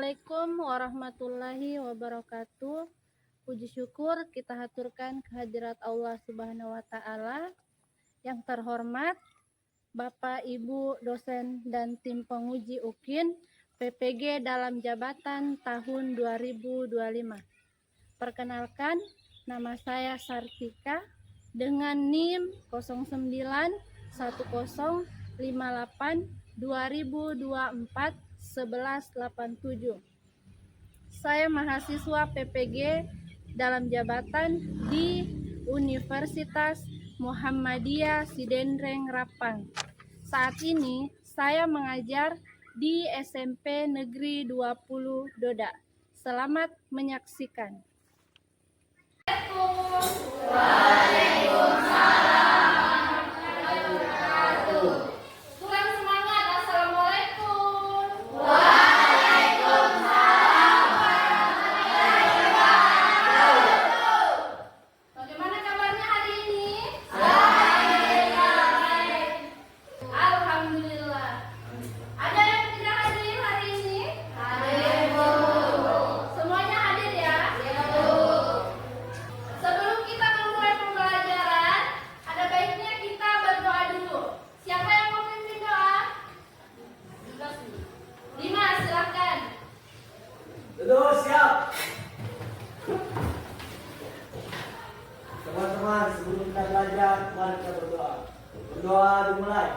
Assalamualaikum warahmatullahi wabarakatuh. Puji syukur kita haturkan kehadirat Allah Subhanahu wa taala. Yang terhormat Bapak Ibu dosen dan tim penguji UKIN PPG dalam jabatan tahun 2025. Perkenalkan, nama saya Sartika dengan NIM 0910582024 1187. Saya mahasiswa PPG dalam jabatan di Universitas Muhammadiyah Sidendreng Rapang. Saat ini saya mengajar di SMP Negeri 20 Doda. Selamat menyaksikan. Siap. Teman-teman, sebelum kita belajar, mari kita berdoa. Berdoa dimulai.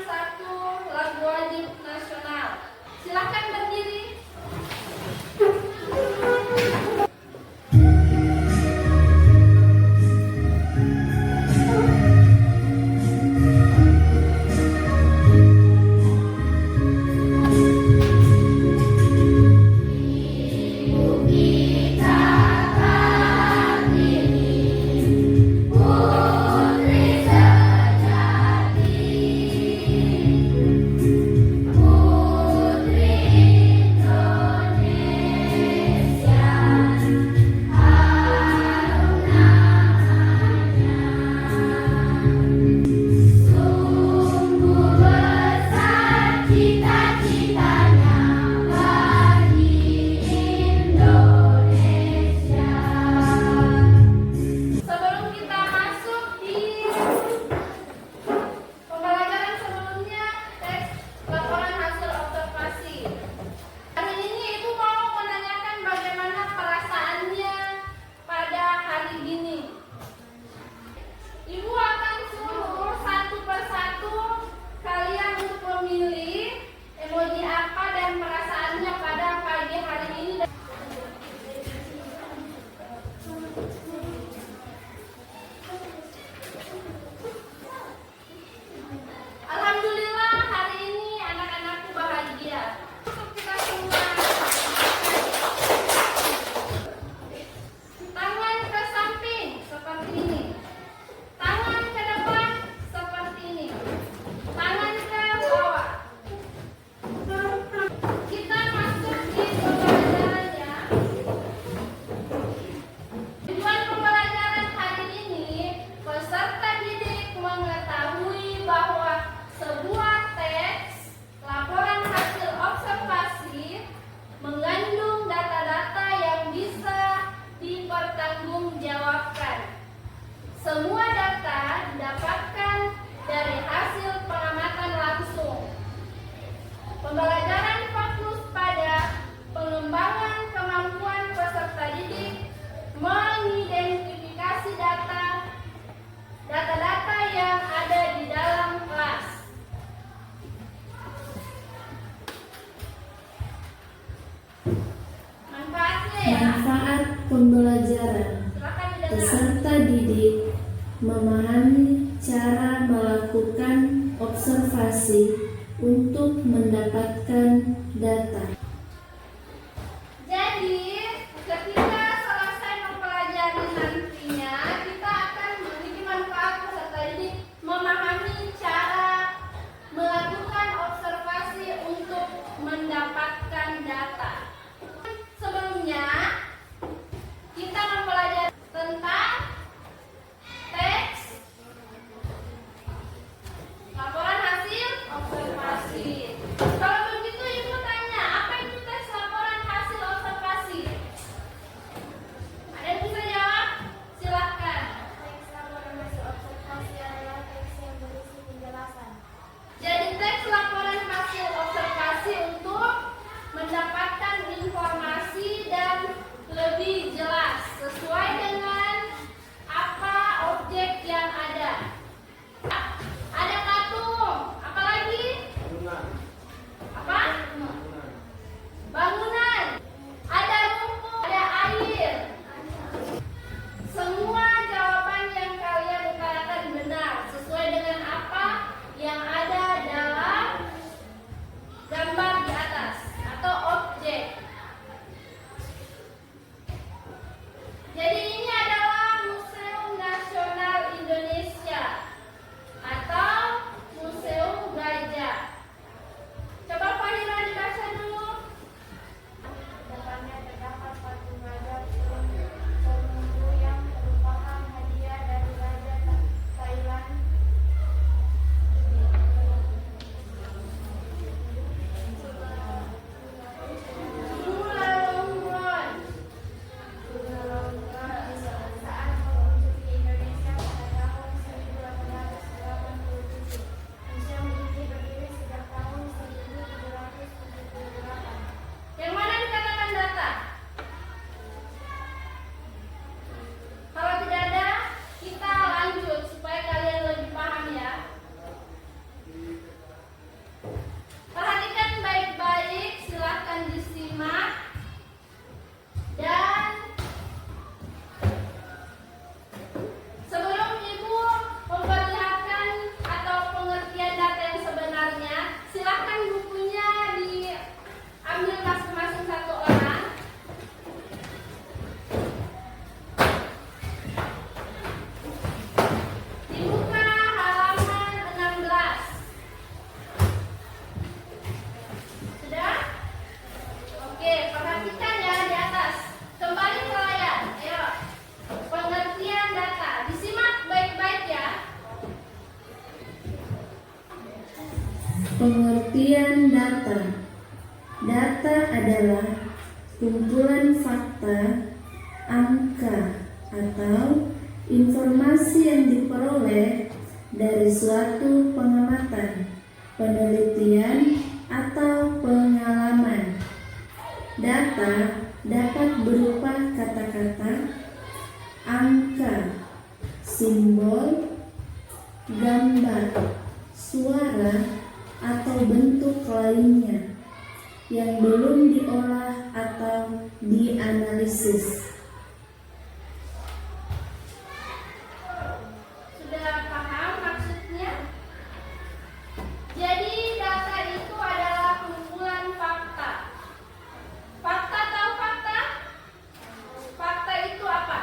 Satu lagu wajib nasional. Silakan berdiri. Semua data didapatkan dari hasil pengamatan langsung. Pembelajaran fokus pada pengembangan kemampuan peserta didik mengidentifikasi data-data yang ada di dalam kelas. Manfaatnya ya. Manfaat pembelajaran. Peserta didik memahami cara melakukan observasi untuk mendapatkan data. Jadi, ketika Jadi ini adalah Museum Nasional Indonesia atau Museum Gajah. Coba Fahira dibaca dulu. Depannya terdapat patung gajah penunggu yang merupakan hadiah dari Raja Thailand. Bulalongron. Saat mengunjungi Indonesia pada tahun 1887. Museum ini berdiri sejak tahun 1778. Yang mana dikatakan data? Kalau tidak ada, kita lanjut supaya kalian lebih paham ya. Perhatikan baik-baik, silakan disimak. Dan sebelum Ibu memperlihatkan atau pengertian data yang sebenarnya, silakan bukunya diambil masing-masing satu orang. Dibuka halaman 16. Sudah? Oke, perhatikan ya di atas. Kembali ke layar. Ayo. Pengertian data. Disimak baik-baik ya. Pengertian data. Data adalah kumpulan fakta, angka, atau informasi yang diperoleh dari suatu pengamatan, penelitian, atau pengalaman. Data dapat berupa kata-kata, angka, simbol, gambar, suara, atau bentuk lainnya yang belum diolah atau dianalisis. Sudah paham maksudnya? Jadi data itu adalah kumpulan fakta. Fakta tahu fakta? Fakta itu apa?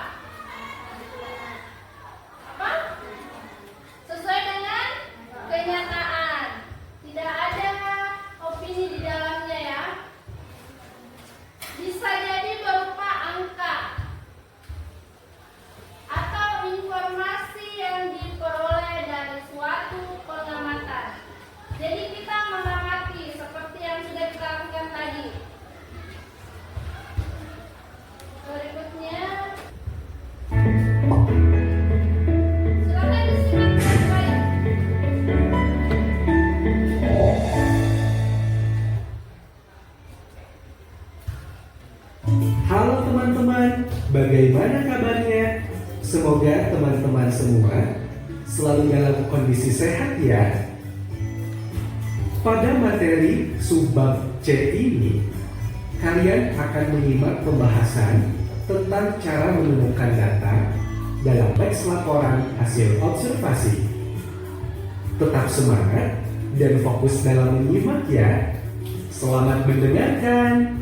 Apa? Sesuai dengan kenyataan. Tidak ada opini di dalamnya ya. Bisa jadi berupa angka atau informasi yang diperoleh dari suatu pengamatan. Jadi kita mengamati seperti yang sudah kita lakukan tadi. Berikutnya, silakan disimak baik-baik. Halo teman-teman, bagaimana kabarnya? Semoga teman-teman semua selalu dalam kondisi sehat ya. Pada materi subbab C ini, kalian akan menyimak pembahasan tentang cara menemukan data dalam teks laporan hasil observasi. Tetap semangat dan fokus dalam menyimak ya. Selamat mendengarkan.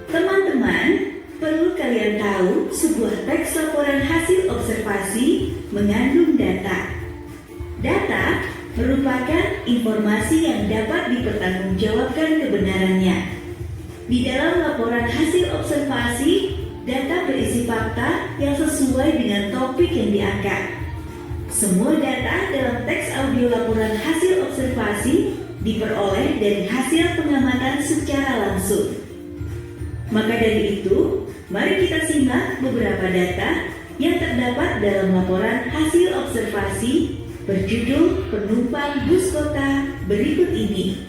Teman-teman, perlu kalian tahu sebuah teks laporan hasil observasi mengandung data. Data merupakan informasi yang dapat dipertanggungjawabkan kebenarannya. Di dalam laporan hasil observasi, data berisi fakta yang sesuai dengan topik yang diangkat. Semua data dalam teks audio laporan hasil observasi diperoleh dari hasil pengamatan secara langsung. Maka dari itu, mari kita simak beberapa data yang terdapat dalam laporan hasil observasi berjudul penumpang bus kota berikut ini.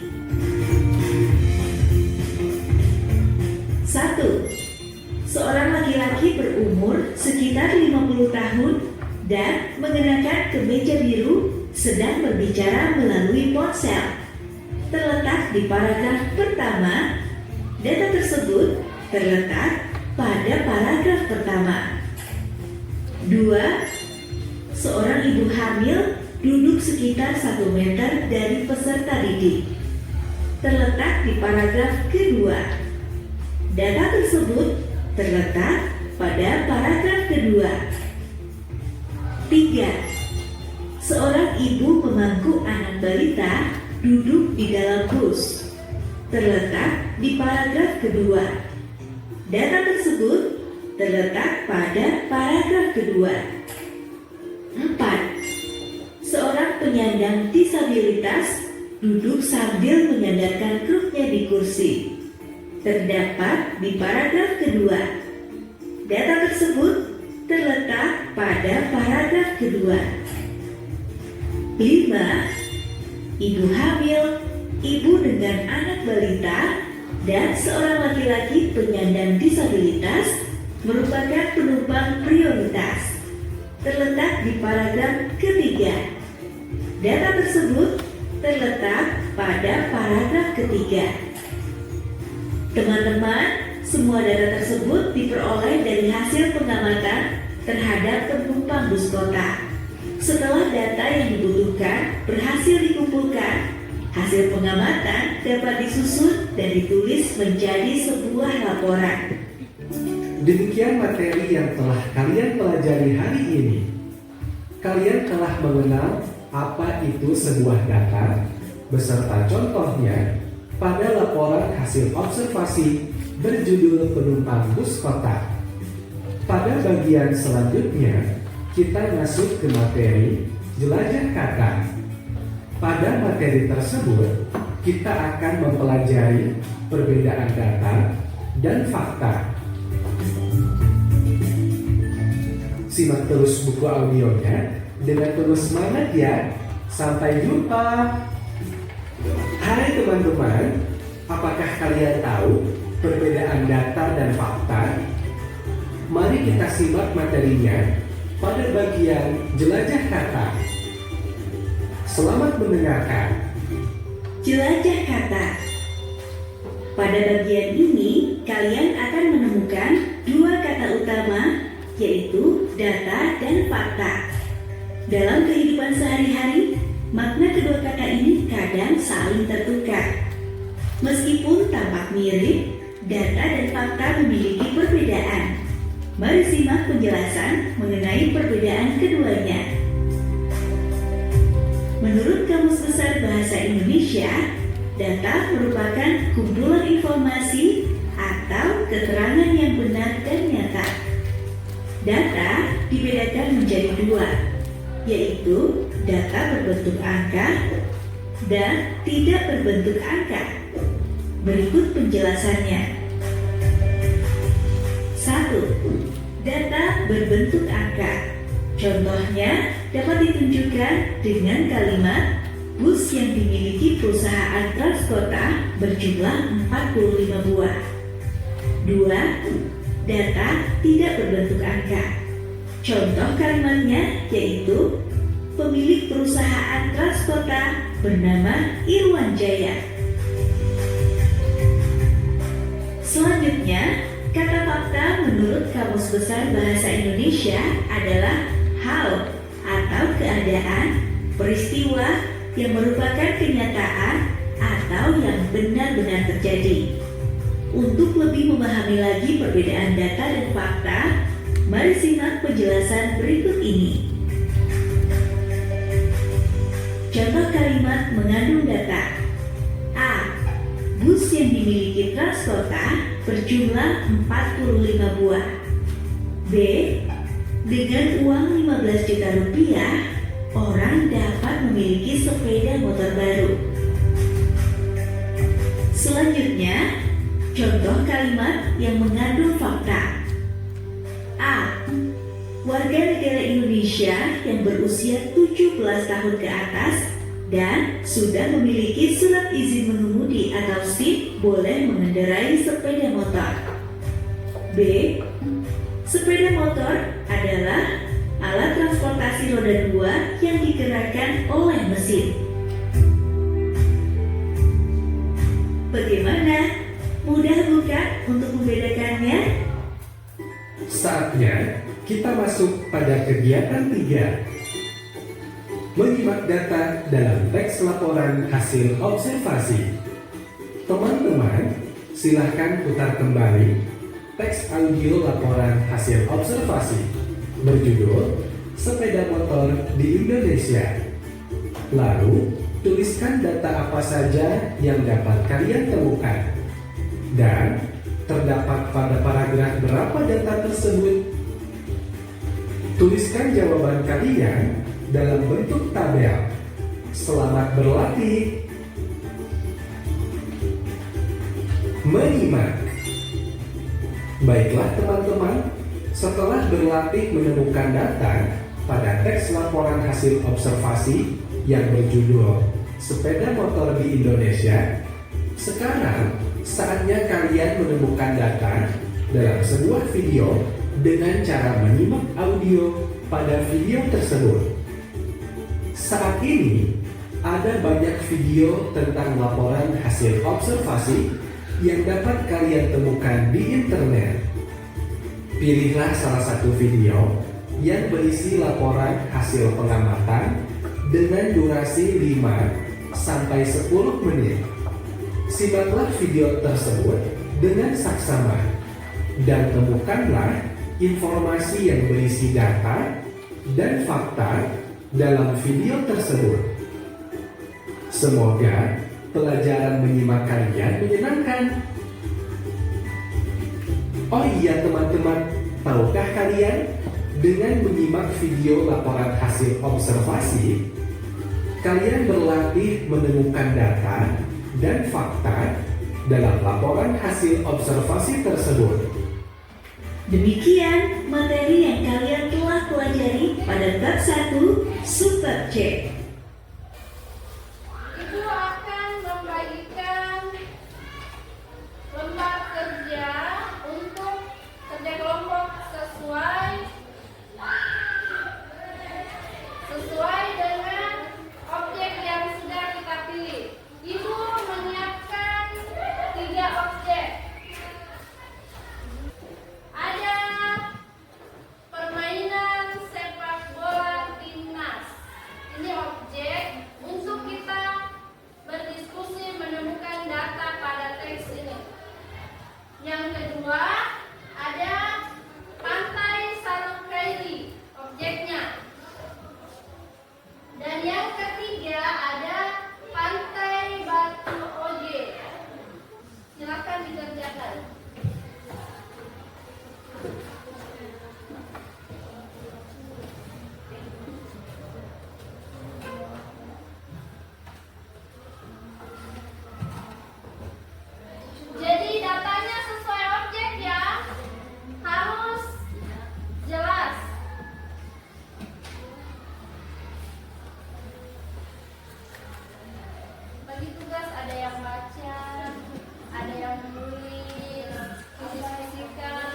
1. Seorang laki-laki berumur sekitar 50 tahun dan mengenakan kemeja biru sedang berbicara melalui ponsel. Terletak di paragraf pertama. Data tersebut terletak pada paragraf pertama. 2. Seorang ibu hamil duduk sekitar 1 meter dari peserta didik. Terletak di paragraf kedua. Data tersebut terletak pada paragraf kedua. 3. Seorang ibu memangku anak balita duduk di dalam bus, terletak di paragraf kedua. Data tersebut terletak pada paragraf kedua. 4. Seorang penyandang disabilitas duduk sambil menyandarkan kruknya di kursi, terdapat di paragraf kedua. Data tersebut terletak pada paragraf kedua. 5. Ibu hamil, ibu dengan anak balita, dan seorang laki-laki penyandang disabilitas merupakan penumpang prioritas, terletak di paragraf ketiga. Data tersebut terletak pada paragraf ketiga. Teman-teman, semua data tersebut diperoleh dari hasil pengamatan terhadap penumpang bus kota. Setelah data yang dibutuhkan berhasil dikumpulkan, hasil pengamatan dapat disusun dan ditulis menjadi sebuah laporan. Demikian materi yang telah kalian pelajari hari ini. Kalian telah mengenal apa itu sebuah data beserta contohnya pada laporan hasil observasi berjudul penumpang bus kota. Pada bagian selanjutnya, kita masuk ke materi jelajah kata. Pada materi tersebut, kita akan mempelajari perbedaan data dan fakta. Simak terus buku audionya dengan terus semangat ya. Sampai jumpa. Hai teman-teman, apakah kalian tahu perbedaan data dan fakta? Mari kita simak materinya pada bagian jelajah kata. Selamat mendengarkan. Jelajah kata. Pada bagian ini, kalian akan menemukan dua kata utama, yaitu data dan fakta. Dalam kehidupan sehari-hari, makna kedua kata ini kadang saling tertukar. Meskipun tampak mirip, data dan fakta memiliki perbedaan. Mari simak penjelasan mengenai perbedaan keduanya. Menurut Kamus Besar Bahasa Indonesia, data merupakan kumpulan informasi atau keterangan yang benar dan nyata. Data dibedakan menjadi dua, yaitu data berbentuk angka dan tidak berbentuk angka. Berikut penjelasannya. 1. Data berbentuk angka. Contohnya dapat ditunjukkan dengan kalimat bus yang dimiliki perusahaan Transkota berjumlah 45 buah. 2. Data tidak berbentuk angka. Contoh kalimatnya yaitu pemilik perusahaan Transkota bernama Irwan Jaya. Selanjutnya, kata fakta menurut Kamus Besar Bahasa Indonesia adalah hal atau keadaan, peristiwa yang merupakan kenyataan atau yang benar-benar terjadi. Untuk lebih memahami lagi perbedaan data dan fakta, mari simak penjelasan berikut ini. Contoh kalimat mengandung data. A. Bus yang dimiliki Transkota berjumlah 45 buah. B. Dengan uang 15 juta rupiah, orang dapat memiliki sepeda motor baru. Selanjutnya, contoh kalimat yang mengandung fakta. A. Warga negara Indonesia yang berusia 17 tahun ke atas dan sudah memiliki surat izin mengemudi atau SIM boleh mengendarai sepeda motor. B. Sepeda motor adalah alat transportasi roda 2 yang digerakkan oleh mesin. Bagaimana? Mudah bukan untuk membedakannya? Saatnya kita masuk pada kegiatan 3. Menyimak data dalam teks laporan hasil observasi. Teman-teman, silahkan putar kembali teks audio laporan hasil observasi berjudul Sepeda Motor di Indonesia. Lalu, tuliskan data apa saja yang dapat kalian temukan. Dan, terdapat pada paragraf berapa data tersebut? Tuliskan jawaban kalian dalam bentuk tabel. Selamat berlatih. Menyimak. Baiklah teman-teman, setelah berlatih menemukan data pada teks laporan hasil observasi yang berjudul Sepeda Motor di Indonesia, sekarang saatnya kalian menemukan data dalam sebuah video dengan cara menyimak audio pada video tersebut. Saat ini, ada banyak video tentang laporan hasil observasi yang dapat kalian temukan di internet. Pilihlah salah satu video yang berisi laporan hasil pengamatan dengan durasi 5 sampai 10 menit. Simaklah video tersebut dengan saksama dan temukanlah informasi yang berisi data dan fakta dalam video tersebut. Semoga pelajaran menyimak kalian menyenangkan. Oh iya teman-teman, tahukah kalian dengan menyimak video laporan hasil observasi, kalian berlatih menemukan data dan fakta dalam laporan hasil observasi tersebut. Demikian materi yang kalian telah pelajari pada bab 1 Super C. Ibu akan membagikan lembar kerja untuk kerja kelompok sesuai dengan objek yang sudah kita pilih. Ibu menyiapkan 3 objek. Ada permainan sepak bola timnas. Ini objek untuk kita berdiskusi menemukan data pada teks ini. Yang kedua, ada pantai Saruk Kaili, objeknya. Dan yang ketiga ada pantai Batu Oge. Silakan dikerjakan. Jadi datanya sesuai objek ya. Harus jelas. Bagi tugas ada yang baca, ada yang menulis, diskusikan.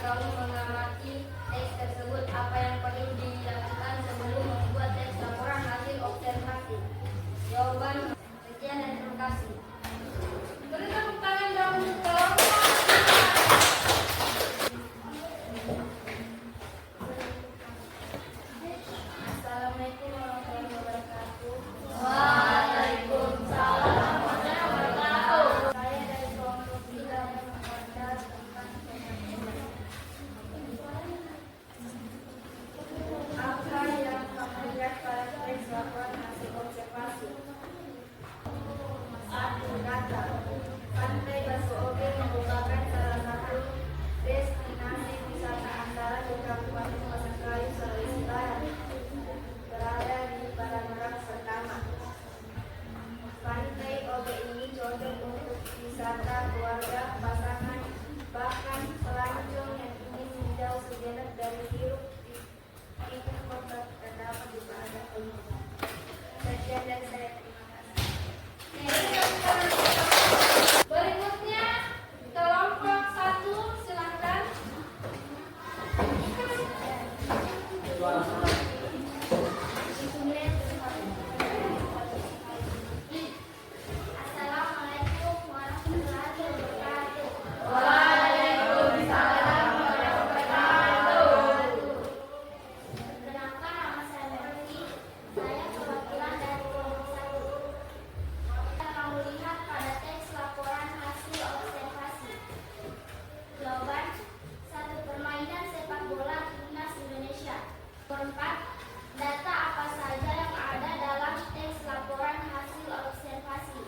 kamu mengamati teks tersebut, apa yang perlu dilakukan sebelum membuat teks laporan hasil observasi? Jawaban: sekian dan terima kasih. Beri tepuk tangan dong untuk Assalamualaikum warahmatullahi wabarakatuh. Waalaikumsalam warahmatullahi wabarakatuh. Saya dari kelompok 3 membaca tentang apa yang kamu lihat pada teks laporan hasil observasi? 1. Data. Pantai Basoge merupakan salah satu destinasi wisata andalan di Kabupaten Masangkayu, Sulawesi Barat. Berada di Parangrang Pertama. Pantai Oge ini cocok untuk wisata keluarga, pasangan, bahkan pelancong yang ingin menjauh sejenak dari hiruk pikuk kota terdapat di Parangrang ini. Sekian dari saya, terima kasih. Berikutnya kelompok 1, silakan. Suara. Assalamualaikum warahmatullahi wabarakatuh. Waalaikumsalam warahmatullahi Perkenalkan, nama saya Mercy. Saya perwakilan dari kelompok 1. Kamu lihat pada teks laporan hasil observasi. Jawaban: 1. Permainan sepak bola timnas Indonesia. 4. Data apa saja yang ada dalam teks laporan hasil observasi,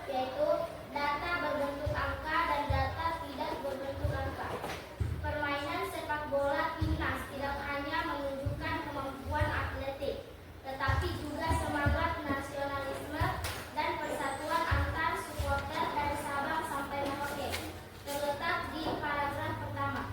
yaitu data berbentuk angka dan data tidak berbentuk angka. Permainan sepak bola timnas tidak hanya menunjukkan kemampuan atletik, tetapi juga semangat nasionalisme dan persatuan antar supporter dari Sabang sampai Merauke. Terletak di paragraf pertama.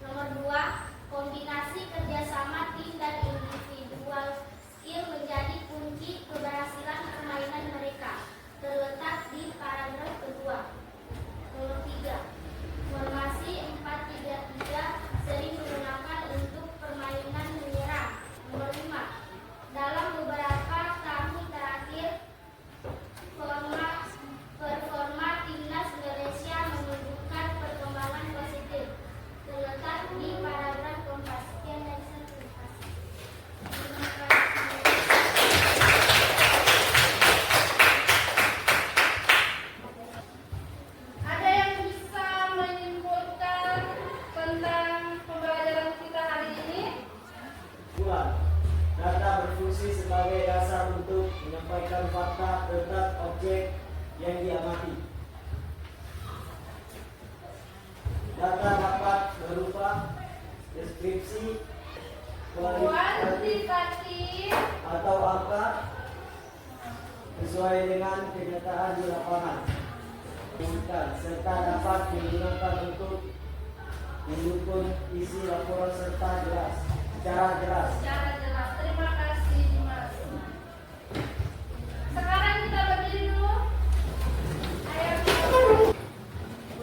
Nomor 2, kombinasi kerjasama tim dan individual skill menjadi kunci keberhasilan permainan mereka. Terletak di paragraf kedua. Nomor 3, formasi 4-3-3 sering digunakan untuk permainan menyerang. Nomor 5, dalam beberapa tahun terakhir performa timnas Indonesia menunjukkan perkembangan positif. Terletak di paragraf keempat. Sekian dari saya, terima kasih. Terima kasih. Ada yang bisa menyimpulkan tentang pembelajaran kita hari ini? 2. Data berfungsi sebagai dasar untuk menyampaikan fakta tentang objek yang diamati. Data dapat berupa deskripsi, Kuantitatif atau angka sesuai dengan kenyataan di lapangan, serta dapat digunakan untuk mendukung isi laporan secara jelas. secara jelas. Terima kasih, Mas. Sekarang kita berdiri dulu. Ayo.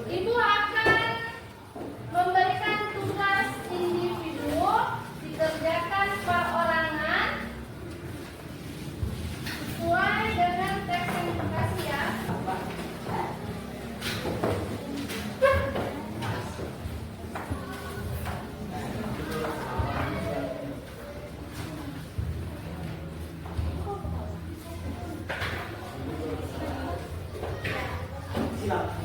Ibu akan memberikan tugas individu dikerjakan perorangan sesuai dengan teks yang dikasih ya. Silakan.